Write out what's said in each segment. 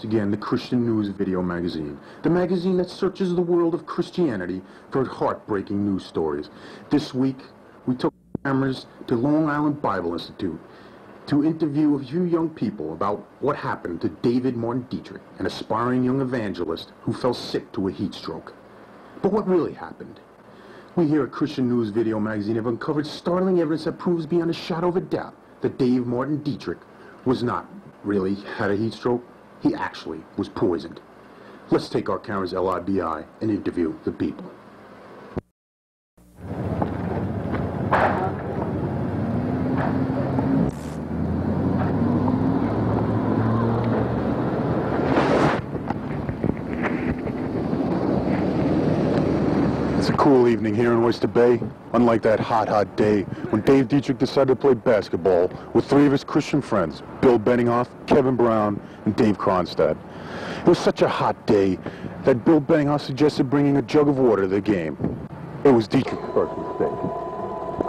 again the Christian News Video Magazine, the magazine that searches the world of Christianity for heartbreaking news stories. This week, we took cameras to Long Island Bible Institute to interview a few young people about what happened to David Martin Dietrich, an aspiring young evangelist who fell sick to a heat stroke. But what really happened? We here at Christian News Video Magazine have uncovered startling evidence that proves beyond a shadow of a doubt that Dave Martin Dietrich was not really had a heat stroke. He actually was poisoned. Let's take our cameras LIBI and interview the people. It's a cool evening here in Oyster Bay, unlike that hot day when Dave Dietrich decided to play basketball with three of his Christian friends, Bill Benninghoff, Kevin Brown, and Dave Cronstad. It was such a hot day that Bill Benninghoff suggested bringing a jug of water to the game. It was Dietrich's first mistake.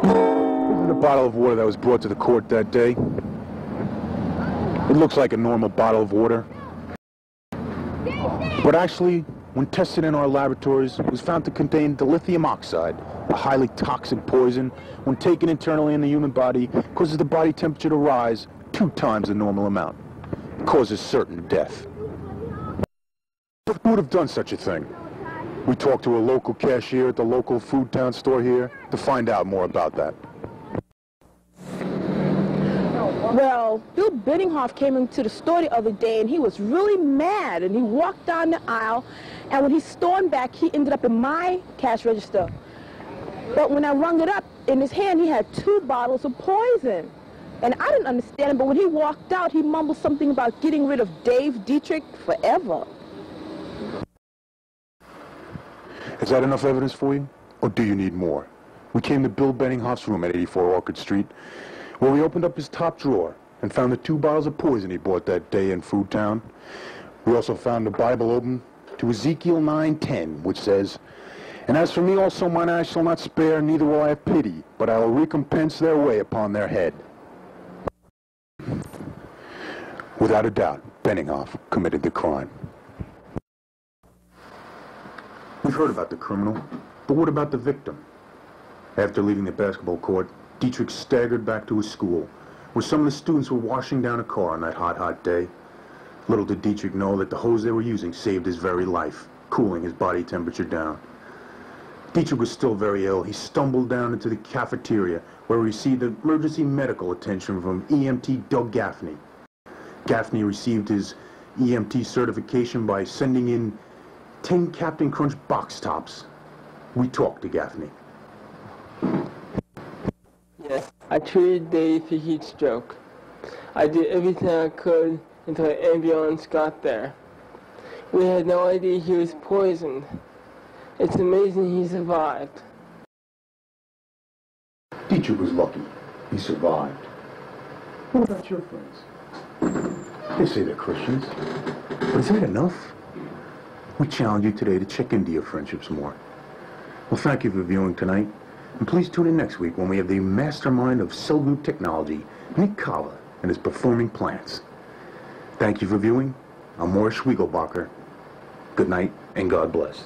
This is a bottle of water that was brought to the court that day. It looks like a normal bottle of water, but actually, when tested in our laboratories, it was found to contain dilithium oxide, a highly toxic poison. When taken internally in the human body, causes the body temperature to rise 2 times the normal amount. It causes certain death. But who would have done such a thing? We talked to a local cashier at the local food town store here to find out more about that. Well, Bill Benninghoff came into the store the other day and he was really mad, and he walked down the aisle, and when he stormed back, he ended up in my cash register. But when I rung it up, in his hand he had 2 bottles of poison. And I didn't understand it, but when he walked out, he mumbled something about getting rid of Dave Dietrich forever. Is that enough evidence for you? Or do you need more? We came to Bill Benninghoff's room at 84 Orchard Street, where we opened up his top drawer and found the 2 bottles of poison he bought that day in Food Town. We also found the Bible open to Ezekiel 9:10, which says, "And as for me also mine eye shall not spare, neither will I have pity, but I will recompense their way upon their head." Without a doubt, Benninghoff committed the crime. We've heard about the criminal, but what about the victim? After leaving the basketball court, Dietrich staggered back to his school, where some of the students were washing down a car on that hot day. Little did Dietrich know that the hose they were using saved his very life, cooling his body temperature down. Dietrich was still very ill. He stumbled down into the cafeteria, where he received emergency medical attention from EMT Doug Gaffney. Gaffney received his EMT certification by sending in 10 Captain Crunch box tops. We talked to Gaffney. Yes, I treated Dave for heat stroke. I did everything I could until an ambulance got there. We had no idea he was poisoned. It's amazing he survived. Dietrich was lucky. He survived. What about your friends? They say they're Christians, but is that enough? We challenge you today to check into your friendships more. Well, thank you for viewing tonight. And please tune in next week when we have the mastermind of cell group technology, Nick Kava, and his performing plants. Thank you for viewing. I'm Morris Schwiegelbacher. Good night, and God bless.